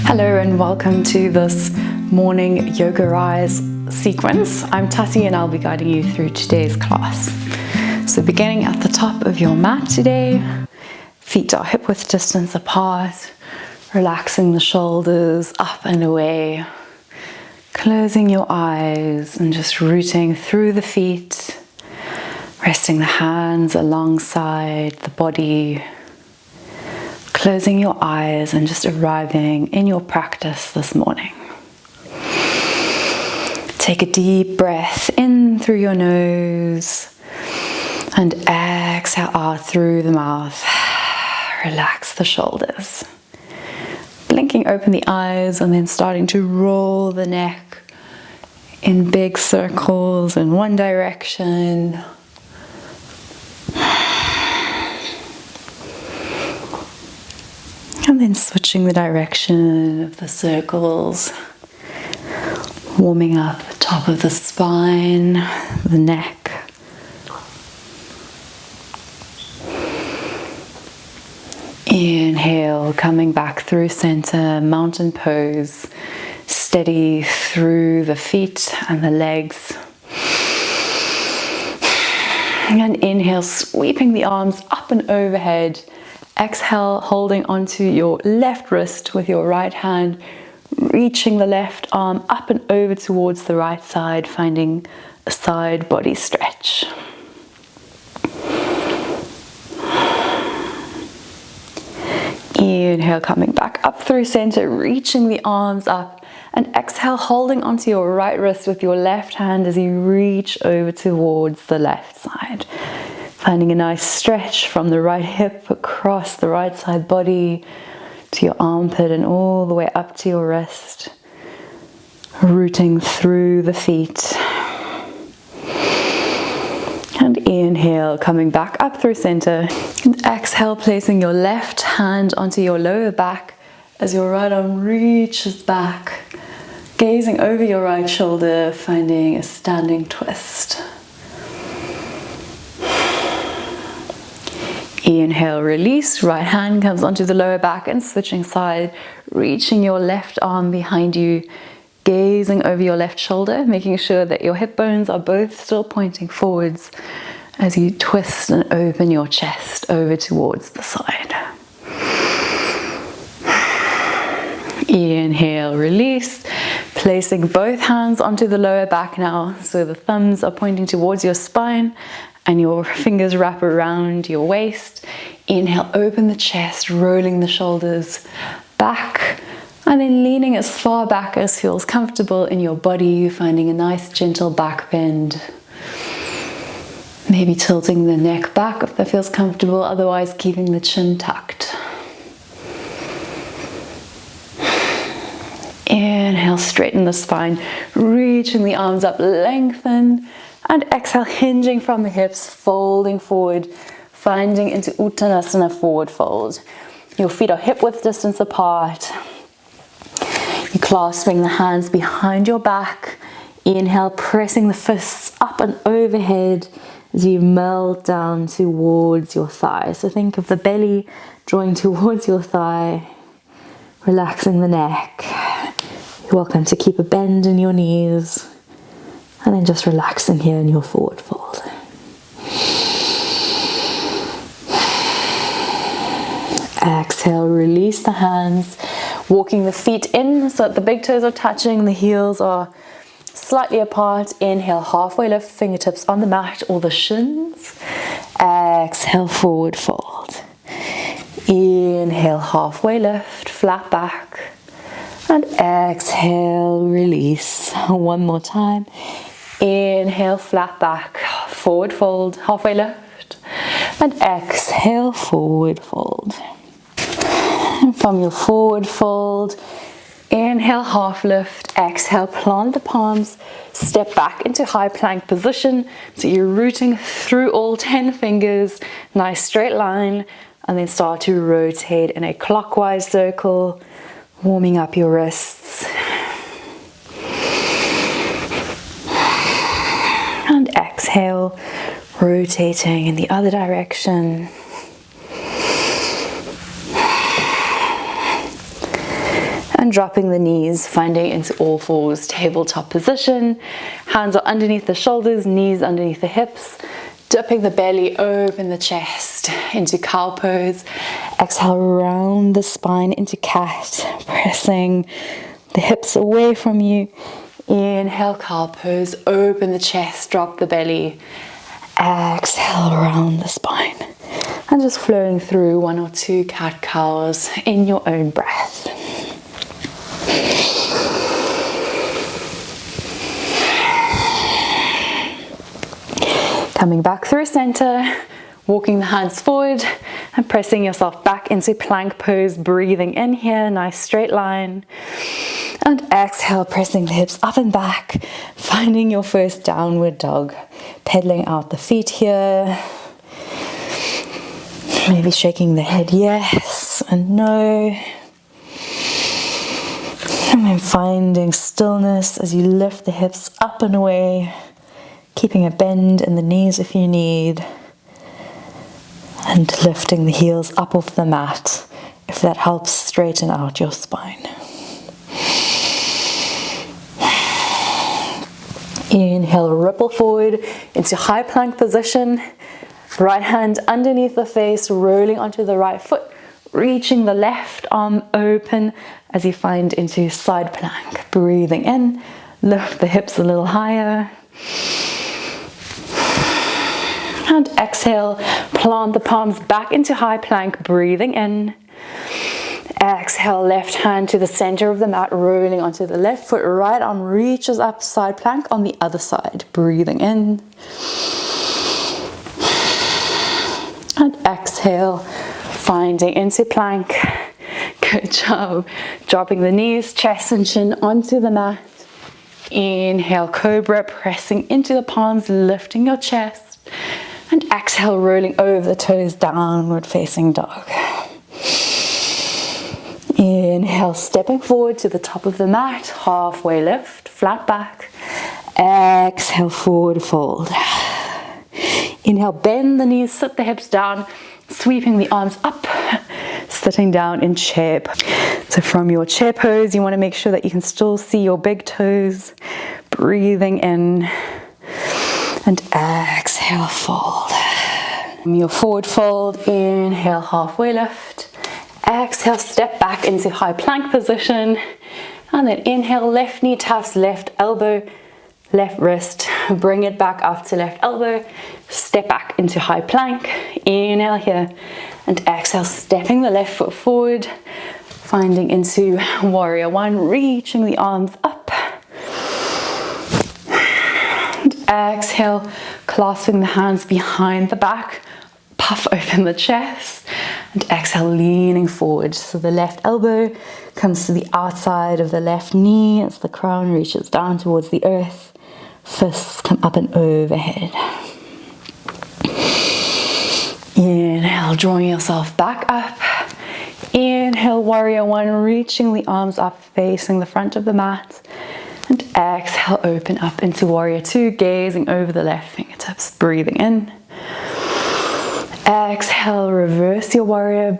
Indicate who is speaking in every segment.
Speaker 1: Hello and welcome to this morning yoga rise sequence. I'm Tati and I'll be guiding you through today's class. So beginning at the top of your mat today, feet are hip width distance apart, relaxing the shoulders up and away, closing your eyes and just rooting through the feet, resting the hands alongside the body, closing your eyes and just arriving in your practice this morning. Take a deep breath in through your nose and exhale out through the mouth. Relax the shoulders. Blinking open the eyes and then starting to roll the neck in big circles in one direction. And then switching the direction of the circles, warming up the top of the spine, the neck. Inhale, coming back through center, mountain pose, steady through the feet and the legs. And inhale, sweeping the arms up and overhead. Exhale, holding onto your left wrist with your right hand, reaching the left arm up and over towards the right side, finding a side body stretch. Inhale, coming back up through center, reaching the arms up, and exhale, holding onto your right wrist with your left hand as you reach over towards the left side. Finding a nice stretch from the right hip across the right side body to your armpit and all the way up to your wrist. Rooting through the feet. And inhale, coming back up through center. And exhale, placing your left hand onto your lower back as your right arm reaches back. Gazing over your right shoulder, finding a standing twist. Inhale, release, right hand comes onto the lower back and switching side, reaching your left arm behind you, gazing over your left shoulder, making sure that your hip bones are both still pointing forwards as you twist and open your chest over towards the side. Inhale, release, placing both hands onto the lower back now, so the thumbs are pointing towards your spine and your fingers wrap around your waist. Inhale, open the chest, rolling the shoulders back, and then leaning as far back as feels comfortable in your body, finding a nice gentle back bend. Maybe tilting the neck back if that feels comfortable, otherwise keeping the chin tucked. Inhale, straighten the spine, reaching the arms up, lengthen. And exhale, hinging from the hips, folding forward, finding into Uttanasana, forward fold. Your feet are hip width distance apart. You're clasping the hands behind your back. Inhale, pressing the fists up and overhead as you melt down towards your thigh. So think of the belly drawing towards your thigh, relaxing the neck. You're welcome to keep a bend in your knees. And then just relaxing here in your forward fold. Exhale, release the hands, walking the feet in so that the big toes are touching, the heels are slightly apart. Inhale, halfway lift, fingertips on the mat or the shins. Exhale, forward fold. Inhale, halfway lift, flat back. And exhale, release. One more time. Inhale, flat back, forward fold, halfway lift, and exhale, forward fold. And from your forward fold, inhale, half lift, exhale, plant the palms, step back into high plank position. So you're rooting through all 10 fingers, nice straight line, and then start to rotate in a clockwise circle, warming up your wrists. And exhale, rotating in the other direction. And dropping the knees, finding into all fours, tabletop position. Hands are underneath the shoulders, knees underneath the hips. Dipping the belly, open the chest into cow pose. Exhale, round the spine into cat, pressing the hips away from you. Inhale, cow pose, open the chest, drop the belly. Exhale, round the spine. And just flowing through 1 or 2 cat-cows in your own breath. Coming back through center, walking the hands forward and pressing yourself back into plank pose, breathing in here, nice straight line. And exhale, pressing the hips up and back, finding your first downward dog. Pedaling out the feet here. Maybe shaking the head yes and no. And then finding stillness as you lift the hips up and away. Keeping a bend in the knees if you need. And lifting the heels up off the mat if that helps straighten out your spine. Inhale, ripple forward into high plank position. Right hand underneath the face, rolling onto the right foot, reaching the left arm open as you find into side plank. Breathing in, lift the hips a little higher. And exhale, plant the palms back into high plank, breathing in. Exhale, left hand to the center of the mat, rolling onto the left foot, right arm reaches up, side plank on the other side, breathing in. And exhale, finding into plank. Good job. Dropping the knees, chest and chin onto the mat. Inhale, cobra, pressing into the palms, lifting your chest. And exhale, rolling over the toes, downward facing dog. Inhale, stepping forward to the top of the mat, halfway lift, flat back. Exhale, forward fold. Inhale, bend the knees, sit the hips down, sweeping the arms up, sitting down in chair. So from your chair pose, you want to make sure that you can still see your big toes. Breathing in and exhale, fold. From your forward fold, inhale, halfway lift. Exhale, step back into high plank position. And then inhale, left knee taps left elbow, left wrist. Bring it back up to left elbow. Step back into high plank. Inhale here. And exhale, stepping the left foot forward. Finding into warrior one, reaching the arms up. And exhale, clasping the hands behind the back. Puff open the chest. And exhale, leaning forward. So the left elbow comes to the outside of the left knee as the crown reaches down towards the earth. Fists come up and overhead. Inhale, drawing yourself back up. Inhale, warrior one, reaching the arms up, facing the front of the mat. And exhale, open up into warrior two, gazing over the left fingertips, breathing in. Exhale, reverse your warrior.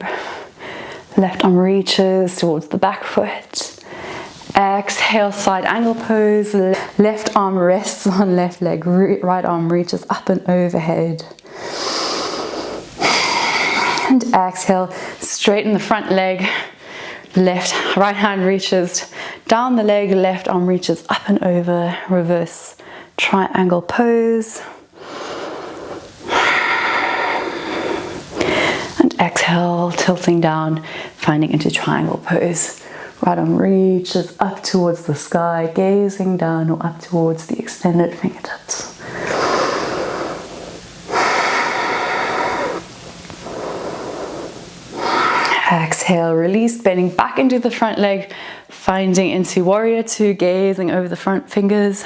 Speaker 1: Left arm reaches towards the back foot. Exhale, side angle pose. Left arm rests on left leg. Right arm reaches up and overhead. And exhale, straighten the front leg. Right hand reaches down the leg. Left arm reaches up and over. Reverse triangle pose. Exhale, tilting down, finding into triangle pose. Right arm reaches up towards the sky, gazing down or up towards the extended fingertips. Exhale, release, bending back into the front leg, finding into warrior two, gazing over the front fingers.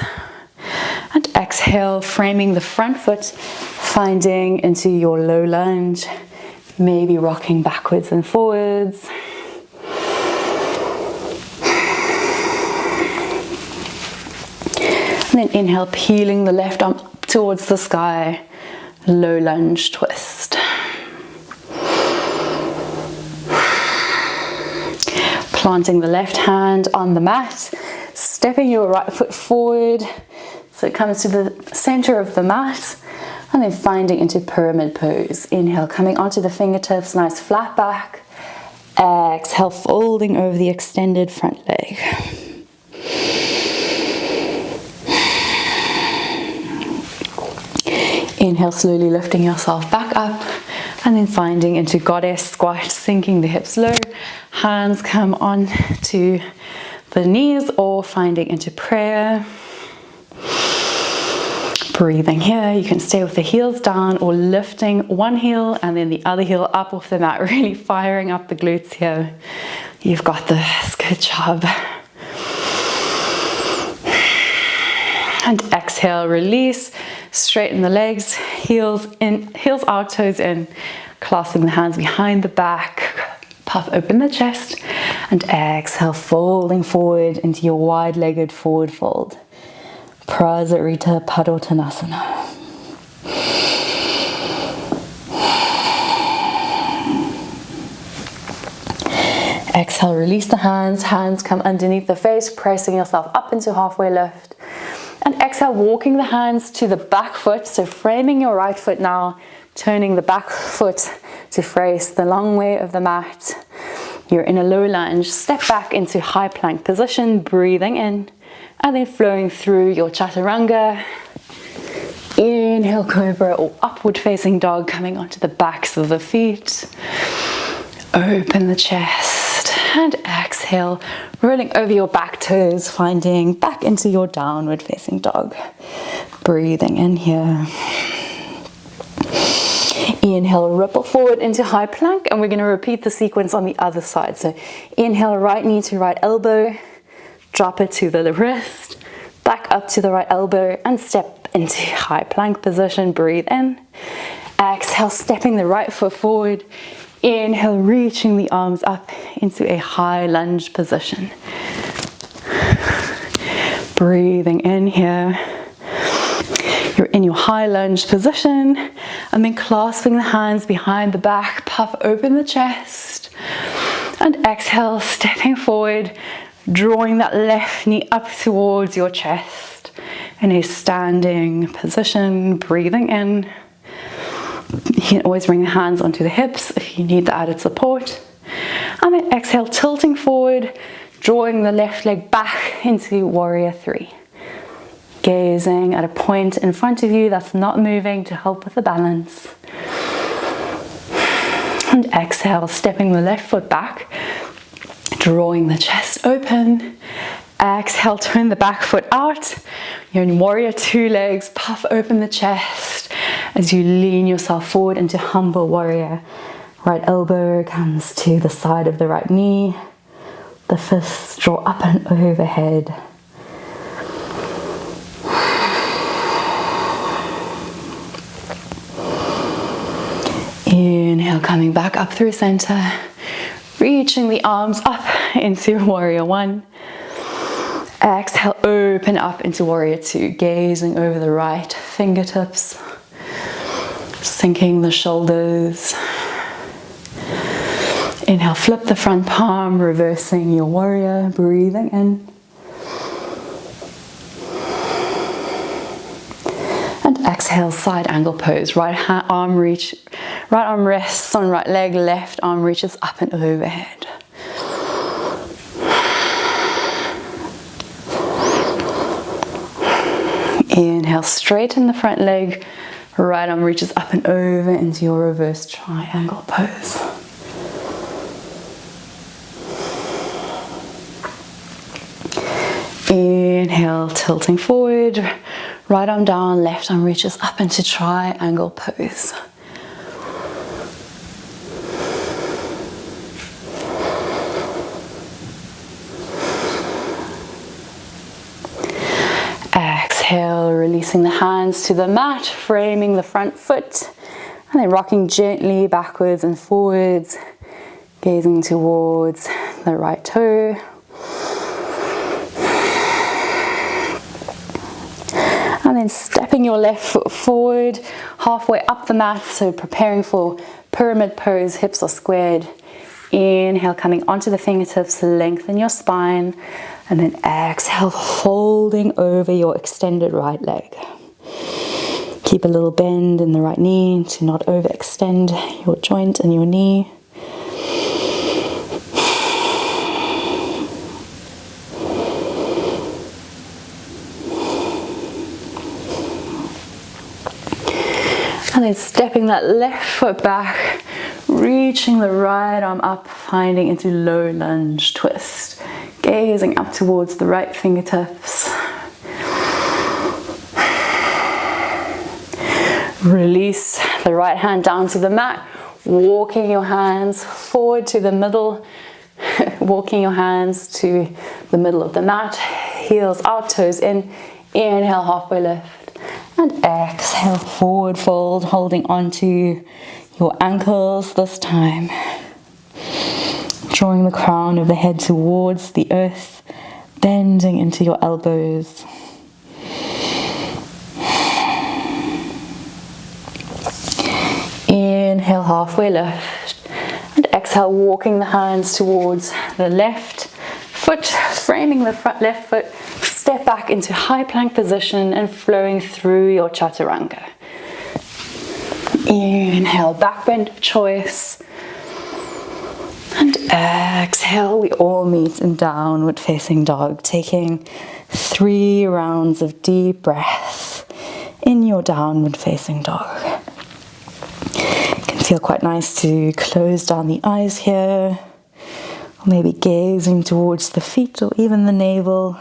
Speaker 1: And exhale, framing the front foot, finding into your low lunge. Maybe rocking backwards and forwards. And then inhale, peeling the left arm up towards the sky. Low lunge twist. Planting the left hand on the mat, stepping your right foot forward so it comes to the center of the mat, and then finding into pyramid pose. Inhale, coming onto the fingertips, nice flat back. Exhale, folding over the extended front leg. Inhale, slowly lifting yourself back up, and then finding into goddess squat, sinking the hips low. Hands come on to the knees or finding into prayer. Breathing here. You can stay with the heels down or lifting one heel and then the other heel up off the mat, really firing up the glutes here. You've got this. Good job. And exhale, release. Straighten the legs, heels in, heels out, toes in. Clasping the hands behind the back. Puff open the chest. And exhale, folding forward into your wide-legged forward fold. Prasarita Padottanasana. Exhale, release the hands. Hands come underneath the face, pressing yourself up into halfway lift. And exhale, walking the hands to the back foot. So framing your right foot now, turning the back foot to face the long way of the mat. You're in a low lunge. Step back into high plank position, breathing in. And then flowing through your chaturanga. Inhale, cobra or upward facing dog, coming onto the backs of the feet. Open the chest and exhale, rolling over your back toes, finding back into your downward facing dog. Breathing in here. Inhale, ripple forward into high plank, and we're going to repeat the sequence on the other side. So inhale, right knee to right elbow. Drop it to the wrist, back up to the right elbow, and step into high plank position. Breathe in. Exhale, stepping the right foot forward. Inhale, reaching the arms up into a high lunge position. Breathing in here. You're in your high lunge position, and then clasping the hands behind the back, puff open the chest, and exhale, stepping forward, drawing that left knee up towards your chest in a standing position. Breathing in. You can always bring the hands onto the hips if you need the added support. And then exhale, tilting forward, drawing the left leg back into warrior three. Gazing at a point in front of you that's not moving to help with the balance. And exhale, stepping the left foot back, drawing the chest open. Exhale, turn the back foot out. You're in warrior two legs, puff open the chest as you lean yourself forward into humble warrior. Right elbow comes to the side of the right knee. The fists draw up and overhead. Inhale, coming back up through center. Reaching the arms up into warrior one. Exhale, open up into warrior two, gazing over the right fingertips, sinking the shoulders. Inhale, flip the front palm, reversing your warrior, breathing in. And exhale, side angle pose. Right arm rests on right leg, left arm reaches up and overhead. Inhale, straighten the front leg, right arm reaches up and over into your reverse triangle pose. Inhale, tilting forward, right arm down, left arm reaches up into triangle pose. Exhale, releasing the hands to the mat, framing the front foot, and then rocking gently backwards and forwards, gazing towards the right toe. And then stepping your left foot forward, halfway up the mat, so preparing for pyramid pose, hips are squared. Inhale, coming onto the fingertips, lengthen your spine. And then exhale, folding over your extended right leg. Keep a little bend in the right knee to not overextend your joint and your knee. And then stepping that left foot back, reaching the right arm up, finding into low lunge twist. Gazing up towards the right fingertips. Release the right hand down to the mat, walking your hands forward to the middle, walking your hands to the middle of the mat, heels out, toes in. Inhale, halfway lift. And exhale, forward fold, holding onto your ankles this time. Drawing the crown of the head towards the earth, bending into your elbows. Inhale, halfway lift. And exhale, walking the hands towards the left foot, framing the front left foot. Step back into high plank position and flowing through your chaturanga. Inhale, back bend of choice. And exhale, we all meet in downward facing dog, taking 3 rounds of deep breath in your downward facing dog. It can feel quite nice to close down the eyes here, or maybe gazing towards the feet or even the navel.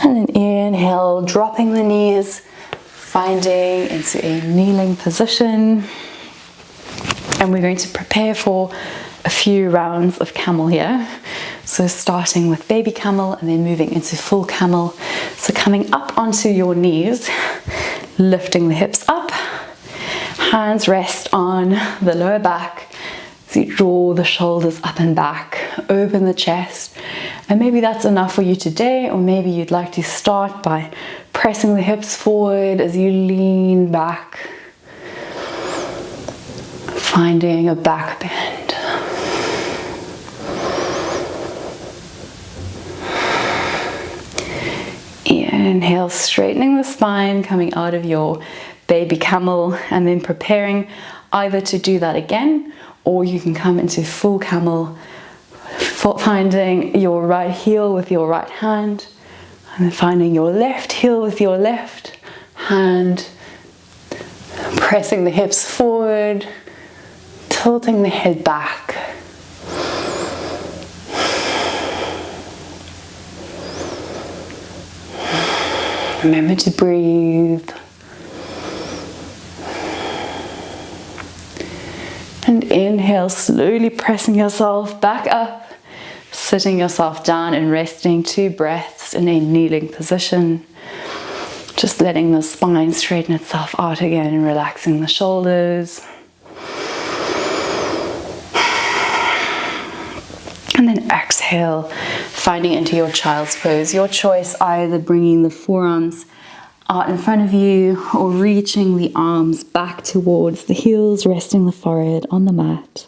Speaker 1: And then inhale, dropping the knees, finding into a kneeling position. And we're going to prepare for a few rounds of camel here. So starting with baby camel and then moving into full camel. So coming up onto your knees, lifting the hips up, hands rest on the lower back. So you draw the shoulders up and back, open the chest. And maybe that's enough for you today, or maybe you'd like to start by pressing the hips forward as you lean back, finding a back bend. Inhale, straightening the spine, coming out of your baby camel, and then preparing either to do that again, or you can come into full camel, finding your right heel with your right hand, and then finding your left heel with your left hand, pressing the hips forward, tilting the head back. Remember to breathe. And inhale, slowly pressing yourself back up, sitting yourself down and resting 2 breaths in a kneeling position. Just letting the spine straighten itself out again and relaxing the shoulders. And then exhale, finding into your child's pose. Your choice, either bringing the forearms out in front of you or reaching the arms back towards the heels, resting the forehead on the mat.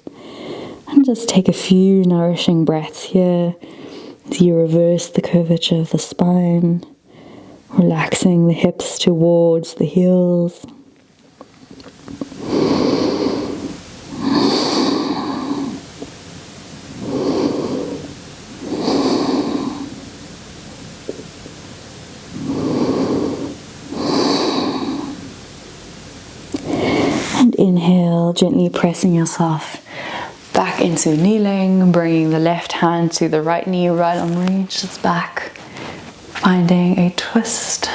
Speaker 1: And just take a few nourishing breaths here as you reverse the curvature of the spine, relaxing the hips towards the heels. Inhale, gently pressing yourself back into kneeling, bringing the left hand to the right knee, right arm reaches back, finding a twist.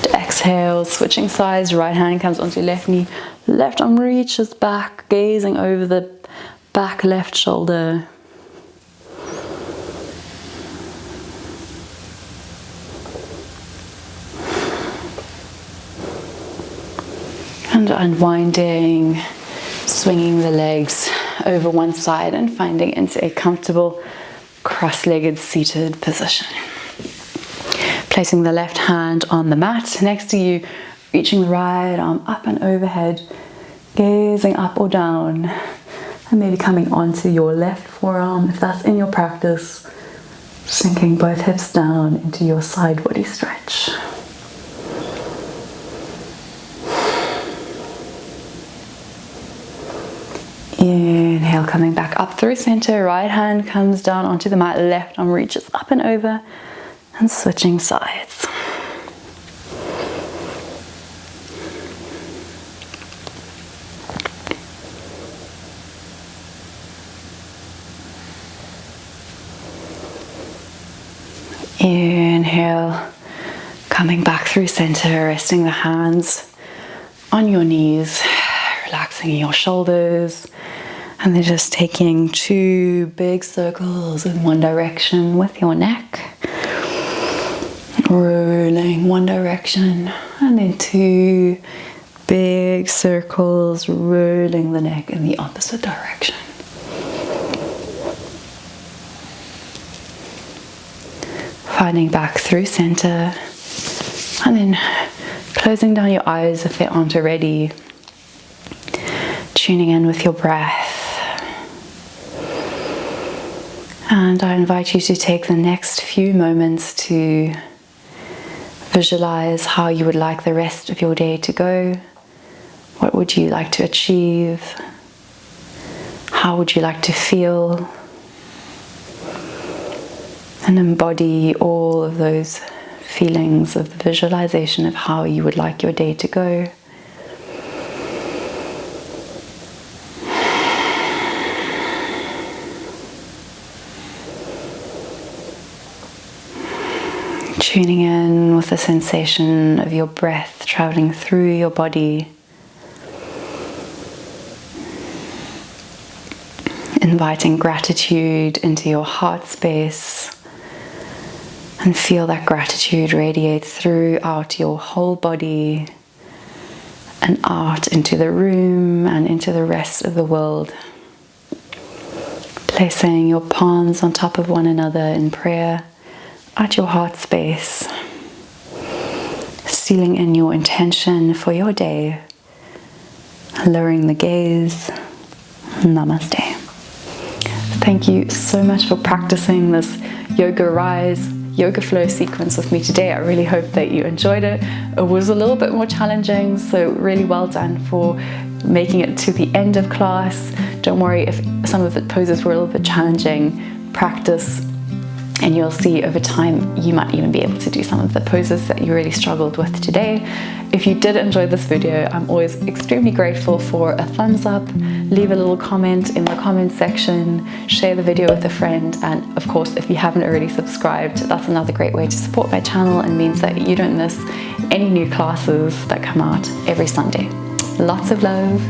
Speaker 1: And exhale, switching sides, right hand comes onto left knee, left arm reaches back, gazing over the back left shoulder. And unwinding, swinging the legs over one side and finding into a comfortable cross-legged seated position. Placing the left hand on the mat next to you, reaching the right arm up and overhead, gazing up or down, and maybe coming onto your left forearm if that's in your practice, sinking both hips down into your side body stretch. Inhale, coming back up through center, right hand comes down onto the mat, left arm reaches up and over, and switching sides. Inhale, coming back through center, resting the hands on your knees, relaxing your shoulders, and then just taking 2 big circles in one direction with your neck. Rolling one direction, and then 2 big circles, rolling the neck in the opposite direction. Finding back through center, and then closing down your eyes if they aren't already. Tuning in with your breath. And I invite you to take the next few moments to visualize how you would like the rest of your day to go. What would you like to achieve? How would you like to feel? And embody all of those feelings of the visualization of how you would like your day to go. Tuning in with the sensation of your breath traveling through your body. Inviting gratitude into your heart space. And feel that gratitude radiate throughout your whole body and out into the room and into the rest of the world. Placing your palms on top of one another in prayer at your heart space. Sealing in your intention for your day. Lowering the gaze. Namaste. Thank you so much for practicing this Yoga Rise, Yoga Flow sequence with me today. I really hope that you enjoyed it. It was a little bit more challenging, so really well done for making it to the end of class. Don't worry if some of the poses were a little bit challenging. Practice, and you'll see over time you might even be able to do some of the poses that you really struggled with today. If you did enjoy this video, I'm always extremely grateful for a thumbs up. Leave a little comment in the comment section, share the video with a friend, and of course if you haven't already subscribed, that's another great way to support my channel and means that you don't miss any new classes that come out every Sunday. Lots of love.